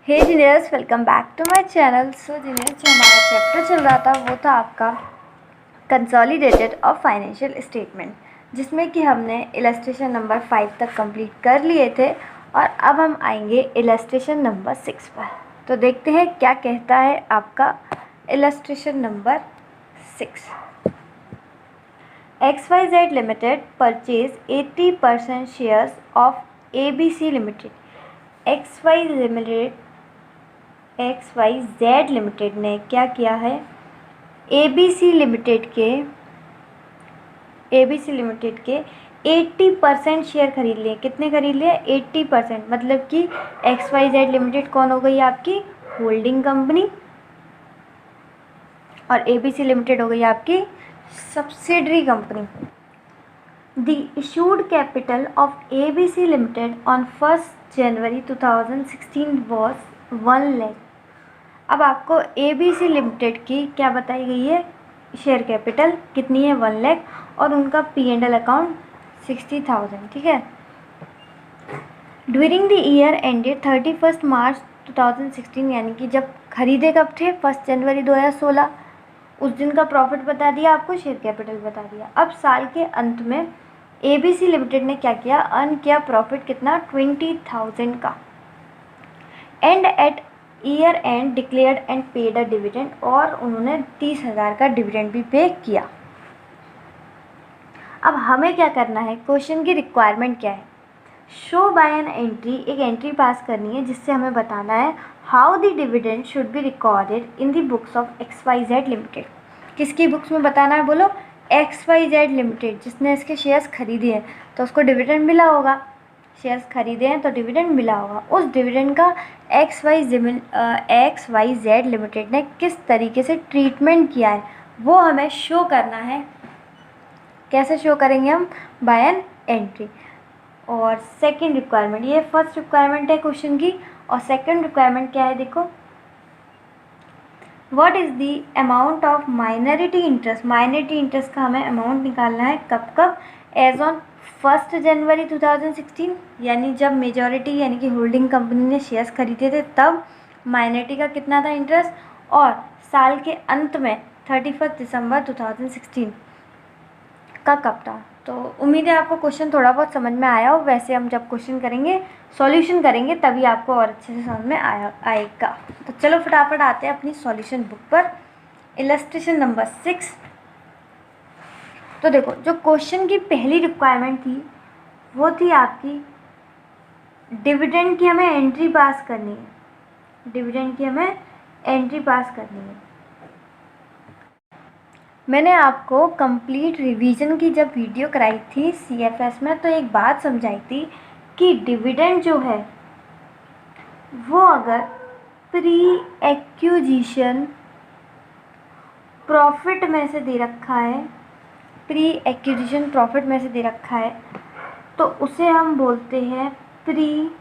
Hey geniuses, welcome back to my channel. So geniuses, जो हमारा chapter चल रहा था वो था आपका कंसोलिडेटेड ऑफ फाइनेंशियल स्टेटमेंट, जिसमें कि हमने इलस्ट्रेशन नंबर 5 तक कंप्लीट कर लिए थे और अब हम आएंगे इलस्ट्रेशन नंबर 6 पर। तो देखते हैं क्या कहता है आपका illustration number 6। XYZ limited purchase 80% shares of ABC limited. XYZ limited ने क्या किया है, ABC लिमिटेड के 80% शेयर खरीद लिए। कितने खरीद लिए? 80%। मतलब कि XYZ लिमिटेड कौन हो गई? आपकी होल्डिंग कंपनी, और ABC लिमिटेड हो गई आपकी subsidiary company. The issued capital of ABC Limited on 1st January 2016 was 1 lakh। अब आपको ABC लिमिटेड की क्या बताई गई है? शेयर कैपिटल कितनी है? 1 लाख, और उनका P&L अकाउंट 60,000। ठीक है। ड्यूरिंग द ईयर एंडेड 31 मार्च 2016, यानी कि जब खरीदे कब थे? 1 जनवरी 2016। उस दिन का प्रॉफिट बता दिया आपको, शेयर कैपिटल बता दिया। अब साल के अंत में ABC लिमिटेड ने क्या किया? अर्न किया प्रॉफिट कितना? 20,000 का। And at year end declared and paid a dividend, और उन्होंने 30,000 का डिविडेंड भी पे किया। अब हमें क्या करना है? क्वेश्चन की रिक्वायरमेंट क्या है? शो बाय एन एंट्री, एक एंट्री पास करनी है जिससे हमें बताना है how the dividend should be recorded in the books of XYZ limited. किसकी बुक्स में बताना है? बोलो, XYZ लिमिटेड। जिसने इसके शेयर्स खरीदे हैं तो उसको डिविडेंड मिला होगा। शेयर्स खरीदे हैं तो डिविडेंड मिला होगा। उस डिविडेंड का XYZ लिमिटेड ने किस तरीके से ट्रीटमेंट किया है वो हमें शो करना है। कैसे शो करेंगे हम? By an entry. और सेकंड रिक्वायरमेंट, ये फर्स्ट रिक्वायरमेंट है क्वेश्चन की, और सेकंड रिक्वायरमेंट क्या है? देखो, what is the amount of minority interest. Minority interest का हमें अमाउंट निकालना है। कब कब? एज ऑन 1 जनवरी 2016, यानी जब मेजॉरिटी यानी कि होल्डिंग कंपनी ने शेयर्स खरीदे थे तब माइनॉरिटी का कितना था इंटरेस्ट, और साल के अंत में 31 दिसंबर 2016 का कब था। तो उम्मीद है आपको क्वेश्चन थोड़ा बहुत समझ में आया हो। वैसे हम जब क्वेश्चन करेंगे, सॉल्यूशन करेंगे, तभी आपको और अच्छे से समझ में आएगा। तो चलो फटाफट आते हैं अपनी सॉल्यूशन बुक पर। Illustration number 6। तो देखो, जो क्वेश्चन की पहली रिक्वायरमेंट थी वो थी आपकी डिविडेंड की हमें एंट्री पास करनी है। डिविडेंड की हमें एंट्री पास करनी है। मैंने आपको कंप्लीट रिवीजन की जब वीडियो कराई थी CFS में, तो एक बात समझाई थी कि डिविडेंड जो है वो अगर प्री एक्विजिशन प्रॉफिट में से दे रखा है, प्री एक्विजिशन प्रॉफिट में से दे रखा है, तो उसे हम बोलते हैं प्री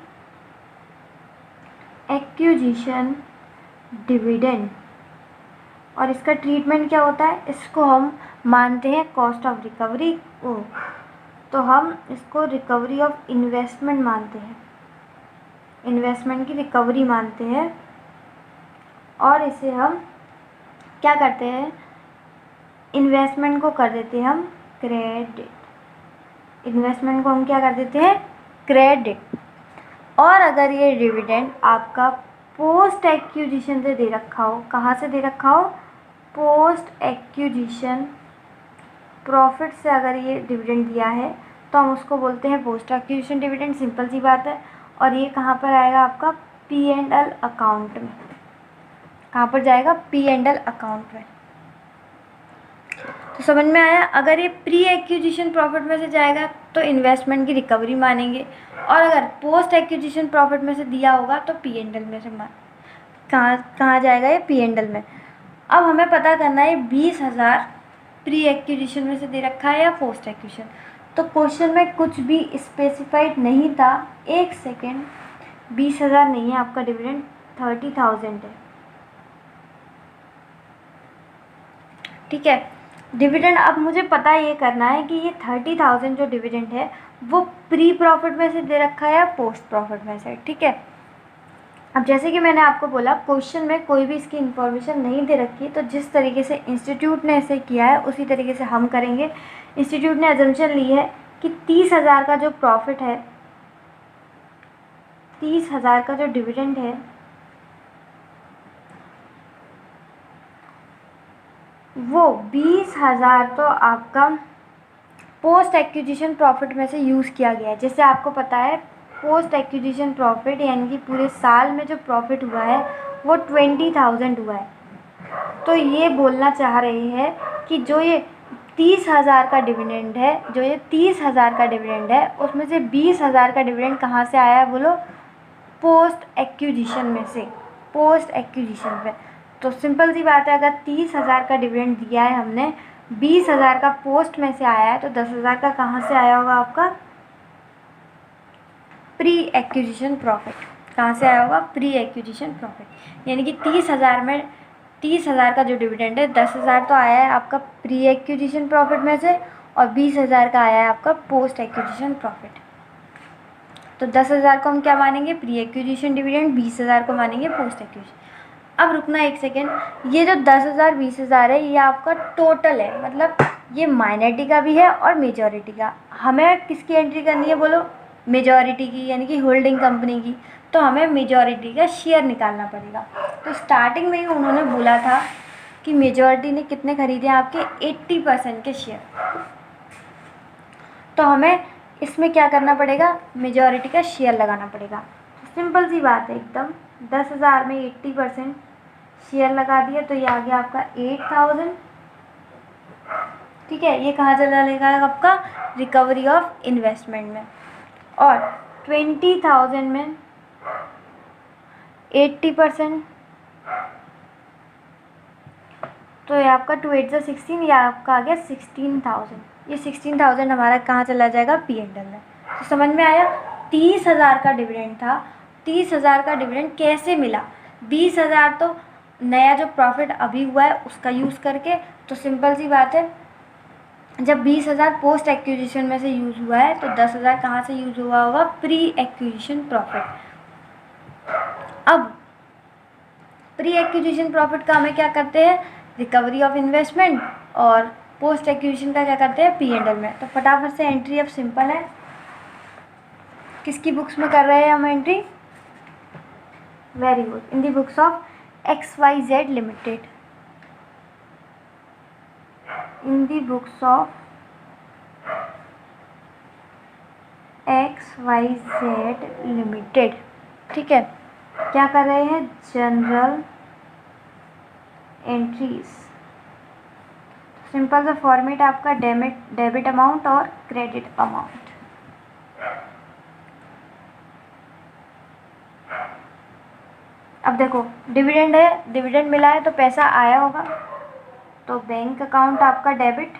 एक्विजिशन डिविडेंड। और इसका ट्रीटमेंट क्या होता है? इसको हम मानते हैं कॉस्ट ऑफ रिकवरी को, तो हम इसको रिकवरी ऑफ इन्वेस्टमेंट मानते हैं, इन्वेस्टमेंट की रिकवरी मानते हैं। और इसे हम क्या करते हैं? इन्वेस्टमेंट को कर देते हैं हम क्रेडिट। इन्वेस्टमेंट को हम क्या कर देते हैं? क्रेडिट। और अगर ये डिविडेंड आपका पोस्ट एक्विजिशन से दे रखा हो, कहाँ से दे रखा हो? पोस्ट एक्विजिशन प्रॉफिट से अगर ये डिविडेंड दिया है तो हम उसको बोलते हैं पोस्ट एक्विजिशन डिविडेंड। सिंपल सी बात है। और ये कहाँ पर आएगा? आपका P&L अकाउंट में। कहाँ पर जाएगा? P&L अकाउंट में। तो समझ में आया? अगर ये प्री एक्विजिशन प्रॉफिट में से जाएगा तो इन्वेस्टमेंट की रिकवरी मानेंगे, और अगर पोस्ट एक्विजिशन प्रॉफिट में से दिया होगा तो P&L में से कहाँ जाएगा? ये P&L में। अब हमें पता करना है 20,000 प्री एक्विजिशन में से दे रखा है या पोस्ट एक्विजिशन। तो क्वेश्चन में कुछ भी स्पेसिफाइड नहीं था। एक सेकेंड, 20,000 नहीं है आपका डिविडेंड, 30,000 है। ठीक है। डिविडेंड अब मुझे पता ये करना है कि ये 30,000 जो डिविडेंड है वो प्री प्रॉफिट में से दे रखा है या पोस्ट प्रॉफिट में से। ठीक है। अब जैसे कि मैंने आपको बोला क्वेश्चन में कोई भी इसकी इन्फॉर्मेशन नहीं दे रखी, तो जिस तरीके से इंस्टीट्यूट ने इसे किया है उसी तरीके से हम करेंगे। इंस्टीट्यूट ने अजम्पशन ली है कि 30,000 का जो प्रॉफिट है, 30,000 का जो डिविडेंड है वो 20,000 तो आपका पोस्ट एक्विजिशन प्रॉफिट में से यूज़ किया गया है। जैसे आपको पता है पोस्ट एक्विजिशन प्रॉफिट यानी कि पूरे साल में जो प्रॉफिट हुआ है वो 20,000 हुआ है। तो ये बोलना चाह रहे हैं कि जो ये 30,000 का डिविडेंड है, जो ये 30,000 का डिविडेंड है उसमें से 20,000 का डिविडेंड कहाँ से आया है बोलो? पोस्ट एक्विजिशन में से, पोस्ट एक्विजिशन पे। तो सिंपल सी बात है, अगर 30,000 का डिविडेंड दिया है हमने, 20,000 का पोस्ट में से आया है, तो 10,000 का कहाँ से आया होगा आपका? Pre acquisition profit. कहाँ से आया होगा? Pre acquisition profit. यानी कि 30,000 का जो डिविडेंड है, 10,000 तो आया है आपका प्री एक्विजिशन प्रॉफिट में से और 20,000 का आया है आपका पोस्ट एक्विजिशन प्रॉफिट। तो 10,000 को हम क्या मानेंगे? प्री एक्विजिशन डिविडेंड, 20,000 को मानेंगे पोस्ट एक्विजिशन। अब रुकना एक सेकेंड, ये जो 10,000 20,000 है ये आपका टोटल है, मतलब ये माइनॉरिटी का भी है और मेजॉरिटी का। हमें किसकी एंट्री करनी है बोलो? मेजॉरिटी की, यानी कि होल्डिंग कंपनी की। तो हमें मेजॉरिटी का शेयर निकालना पड़ेगा। तो स्टार्टिंग में ही उन्होंने बोला था कि मेजॉरिटी ने कितने खरीदे आपके? 80% के शेयर। तो हमें इसमें क्या करना पड़ेगा? मेजॉरिटी का शेयर लगाना पड़ेगा। सिंपल सी बात है एकदम, 10,000 में 80% शेयर लगा दिया तो ये आ गया आपका 8,000। ठीक है, ये कहाँ चला लेगा आपका? रिकवरी ऑफ इन्वेस्टमेंट में। और 20,000 में 80%, तो ये आपका 2 8 से 16, ये आपका आ गया 16,000। ये 16,000 हमारा कहाँ चला जाएगा? P&L में। तो समझ में आया? 30,000 का डिविडेंड था, 30,000 का डिविडेंड कैसे मिला? 20,000 तो नया जो प्रॉफिट अभी हुआ है उसका यूज़ करके। तो सिंपल सी बात है, जब 20,000 पोस्ट एक्विजिशन में से यूज़ हुआ है तो 10,000 कहाँ से यूज़ हुआ होगा? Pre acquisition profit. अब प्री एक्विजिशन प्रॉफिट का हमें क्या करते हैं? रिकवरी ऑफ इन्वेस्टमेंट, और पोस्ट एक्विजिशन का क्या करते हैं? P&L में। तो फटाफट से एंट्री अब सिंपल है, किसकी बुक्स में कर रहे हैं हम entry? Very good, in the books of XYZ limited, in the books of XYZ limited. ठीक है, क्या कर रहे हैं? General entries. सिंपल सा फॉर्मेट आपका डेबिट अमाउंट और क्रेडिट अमाउंट। अब देखो डिविडेंड है, डिविडेंड मिला है तो पैसा आया होगा, तो बैंक अकाउंट आपका डेबिट,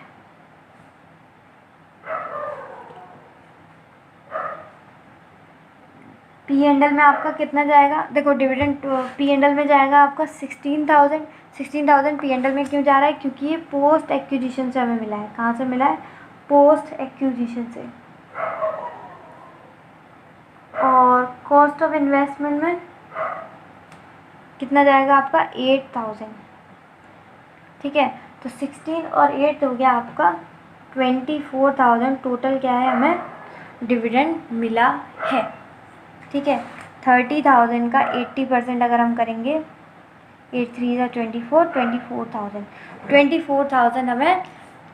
P&L में आपका कितना जाएगा? देखो डिविडेंड P&L में जाएगा आपका 16,000। 16,000 P&L में क्यों जा रहा है? क्योंकि ये पोस्ट एक्विजिशन से हमें मिला है। कहाँ से मिला है? पोस्ट एक्विजिशन से। और कॉस्ट ऑफ इन्वेस्टमेंट में कितना जाएगा आपका? 8,000। ठीक है, तो 16 और 8 हो गया आपका 24,000। टोटल क्या है? हमें डिविडेंड मिला है। ठीक है, 30,000 का 80% अगर हम करेंगे, 8 3 24, 24,000। 24,000 हमें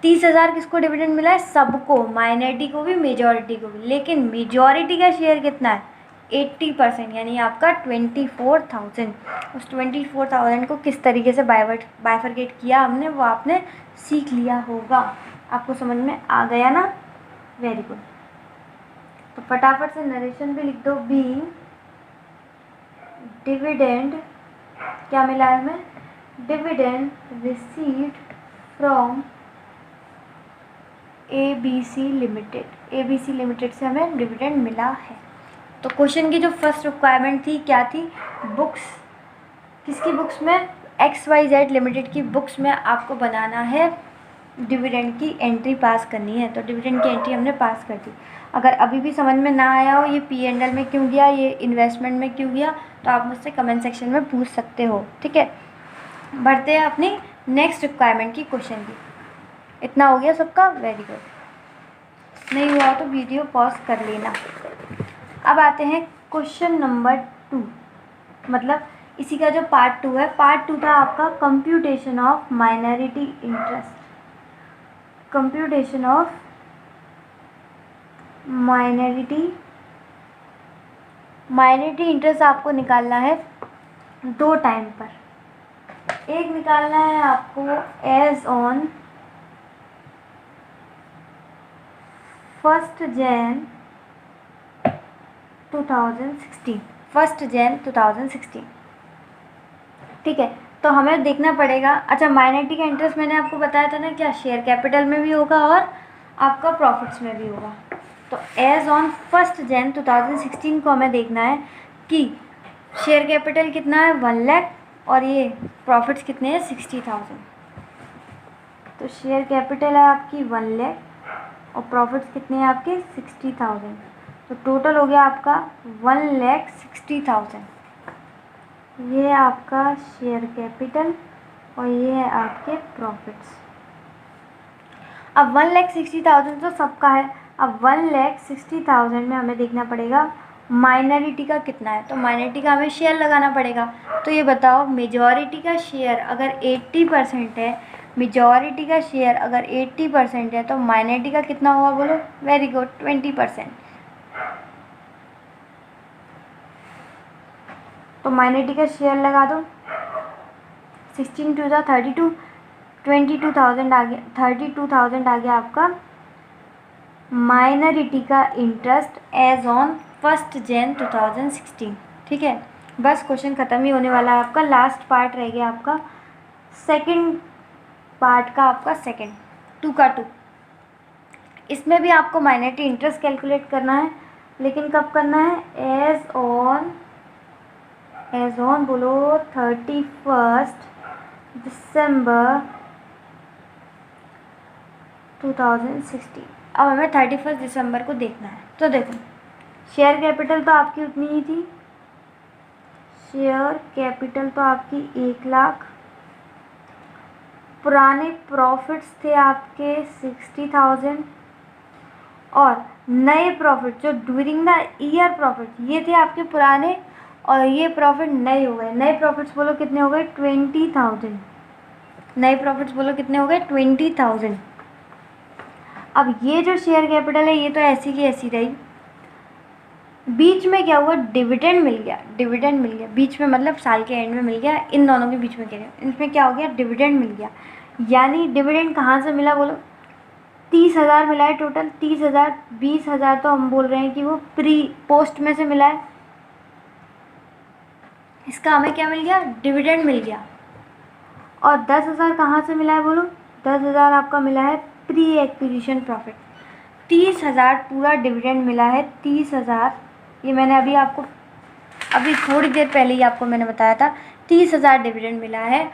30,000 किसको डिविडेंड मिला है? सबको, माइनॉरिटी को भी मेजॉरिटी को भी। लेकिन मेजॉरिटी का शेयर कितना है? 80%, यानी आपका 24,000। उस 24,000 को किस तरीके से बाइफरकेट किया हमने वो आपने सीख लिया होगा। आपको समझ में आ गया ना? Very good. तो फटाफट से नरेशन भी लिख दो। बीइंग डिविडेंड, क्या मिला है हमें? Dividend received from ABC limited. ABC limited से हमें डिविडेंड मिला है। तो क्वेश्चन की जो फर्स्ट रिक्वायरमेंट थी क्या थी? बुक्स, किसकी बुक्स में? XYZ लिमिटेड की बुक्स में आपको बनाना है डिविडेंड की एंट्री पास करनी है। तो डिविडेंड की एंट्री हमने पास कर दी। अगर अभी भी समझ में ना आया हो ये P&L में क्यों गया, ये इन्वेस्टमेंट में क्यों गया, तो आप मुझसे कमेंट सेक्शन में पूछ सकते हो, ठीक है। बढ़ते हैं अपनी नेक्स्ट रिक्वायरमेंट की क्वेश्चन की। इतना हो गया सबका, वेरी गुड। नहीं हुआ तो वीडियो पॉज कर लेना। अब आते हैं क्वेश्चन नंबर 2, मतलब इसी का जो पार्ट 2 है। पार्ट 2 था आपका computation of minority interest. Computation of minority interest आपको निकालना है 2 टाइम पर। एक निकालना है आपको एज ऑन 1 Jan 2016, 1 Jan 2016, ठीक है। तो हमें देखना पड़ेगा, अच्छा माइनॉरिटी का इंटरेस्ट मैंने आपको बताया था ना, क्या शेयर कैपिटल में भी होगा और आपका प्रॉफिट्स में भी होगा। तो एज ऑन 1 Jan 2016 को हमें देखना है कि शेयर कैपिटल कितना है 1 लाख और ये प्रॉफिट्स कितने हैं 60,000। तो शेयर कैपिटल है आपकी 1 लाख और प्रॉफिट्स कितने हैं आपके 60,000। तो टोटल हो गया आपका 1,60,000। ये है आपका शेयर कैपिटल और ये है आपके प्रॉफिट्स। अब 1,60,000 तो सबका है। अब 1,60,000 में हमें देखना पड़ेगा माइनॉरिटी का कितना है। तो माइनॉरिटी का हमें शेयर लगाना पड़ेगा। तो ये बताओ मेजॉरिटी का शेयर अगर 80% है, मेजॉरिटी का शेयर अगर 80% है तो माइनॉरिटी का कितना होगा बोलो। Very good, 20%। तो माइनॉरिटी का शेयर लगा दो। 16 2 32, 22,000 आ गया, 32,000 आ गया आपका माइनॉरिटी का इंटरेस्ट एज ऑन 1 Jan 2016, ठीक है। बस क्वेश्चन ख़त्म ही होने वाला है आपका। लास्ट पार्ट रह गया आपका सेकंड पार्ट का, आपका सेकंड 2 का 2। इसमें भी आपको माइनॉरिटी इंटरेस्ट कैलकुलेट करना है, लेकिन कब करना है, एज ऑन बोलो 31 December 2016। अब हमें 31 दिसंबर को देखना है। तो देखो शेयर कैपिटल तो आपकी उतनी ही थी, शेयर कैपिटल तो आपकी 1 लाख, पुराने प्रॉफिट्स थे आपके 60,000 और नए प्रॉफिट जो ड्यूरिंग द ईयर प्रॉफिट ये थे आपके पुराने और ये प्रॉफिट नए हो गए। नए प्रॉफिट्स बोलो कितने हो गए 20,000। नए प्रॉफिट्स बोलो कितने हो गए 20,000। अब ये जो शेयर कैपिटल है ये तो ऐसी की ऐसी रही। बीच में क्या हुआ, डिविडेंड मिल गया। डिविडेंड मिल गया बीच में, मतलब साल के एंड में मिल गया। इन दोनों के बीच में कह रहे हैं, इसमें क्या हो गया, डिविडेंड मिल गया। यानी डिविडेंड कहाँ से मिला बोलो, 30,000 मिला है टोटल। 30,000, 20,000 तो हम बोल रहे हैं कि वो पोस्ट में से मिला है। इसका हमें क्या मिल गया, डिविडेंड मिल गया। और 10,000 कहाँ से मिला है बोलो, 10,000 आपका मिला है प्री एक्विजिशन प्रॉफिट। 30,000 पूरा डिविडेंड मिला है। 30,000 ये मैंने अभी थोड़ी देर पहले ही आपको मैंने बताया था 30,000 डिविडेंड मिला है।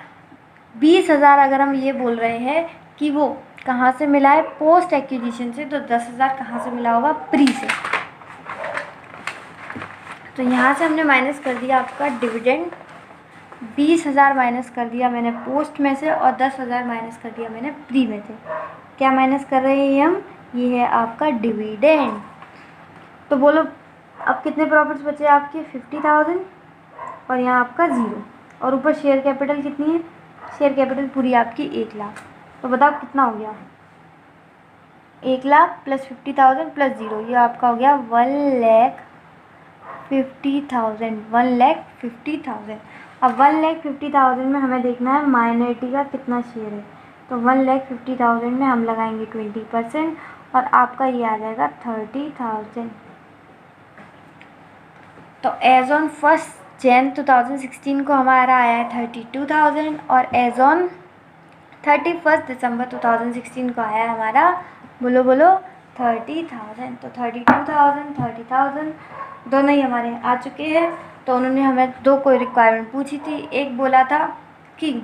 20,000 अगर हम ये बोल रहे हैं कि वो कहाँ से मिला है, पोस्ट एक्विजिशन से, तो 10,000 कहाँ से मिला होगा, प्री से। तो यहाँ से हमने माइनस कर दिया आपका डिविडेंड। 20,000 माइनस कर दिया मैंने पोस्ट में से और 10,000 माइनस कर दिया मैंने प्री में से। क्या माइनस कर रहे हैं हम, ये है आपका डिविडेंड। तो बोलो अब कितने प्रॉफिट्स बचे आपके 50,000 और यहाँ आपका 0 और ऊपर शेयर कैपिटल कितनी है, शेयर कैपिटल पूरी आपकी 1 लाख। तो बताओ कितना हो गया, 1 लाख प्लस 50,000 प्लस 0, ये आपका हो गया 1,50,000। 1,50,000। अब 1,50,000 में हमें देखना है माइनॉरिटी का कितना शेयर है। तो 1,50,000 में हम लगाएंगे 20% और आपका ये आ जाएगा 30,000। तो एज ऑन 1 Jan 2016 को हमारा आया है 32,000 और एज ऑन 31 दिसंबर 2016 को आया है हमारा बोलो 30,000। तो 32,000 30,000 दोनों ही हमारे आ चुके हैं। तो उन्होंने हमें 2 कोई रिक्वायरमेंट पूछी थी। एक बोला था कि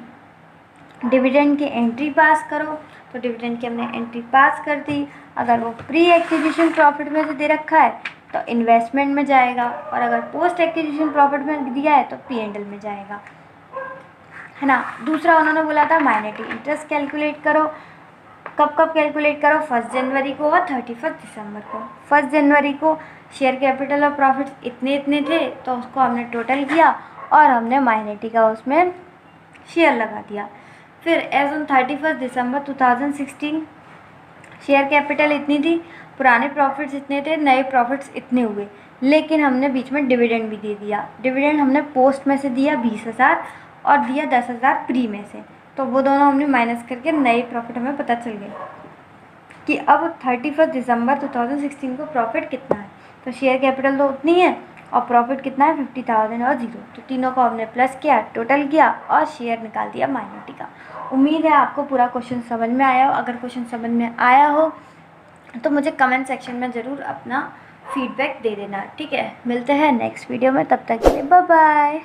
डिविडेंड की एंट्री पास करो, तो डिविडेंड की हमने एंट्री पास कर दी। अगर वो प्री एक्विजिशन प्रॉफिट में से दे रखा है तो इन्वेस्टमेंट में जाएगा, और अगर पोस्ट एक्विजिशन प्रॉफिट में दिया है तो P&L में जाएगा, है ना। दूसरा उन्होंने बोला था माइनॉरिटी इंटरेस्ट कैलकुलेट करो। कब कब कैलकुलेट करो? 1 जनवरी को और 31 दिसंबर को। 1 जनवरी को शेयर कैपिटल और प्रॉफिट्स इतने थे तो उसको हमने टोटल किया और हमने माइनॉरिटी का उसमें शेयर लगा दिया। फिर as on 31 December 2016 share capital इतनी थी, पुराने प्रॉफिट्स इतने थे, नए प्रॉफिट्स इतने हुए, लेकिन हमने बीच में डिविडेंड भी दे दिया। डिविडेंड हमने पोस्ट में से दिया 20,000 और दिया 10,000 प्री में से, तो वो दोनों हमने माइनस करके नए प्रॉफिट हमें पता चल गए कि अब 31 दिसंबर 2016 को प्रॉफिट कितना है। तो शेयर कैपिटल तो उतनी है और प्रॉफिट कितना है 50,000 और 0, तो तीनों को हमने प्लस किया, टोटल किया और शेयर निकाल दिया माइनॉरिटी का। उम्मीद है आपको पूरा क्वेश्चन समझ में आया हो। अगर क्वेश्चन समझ में आया हो तो मुझे कमेंट सेक्शन में ज़रूर अपना फीडबैक दे देना, ठीक है। मिलते हैं नेक्स्ट वीडियो में, तब तक के लिए बाय बाय।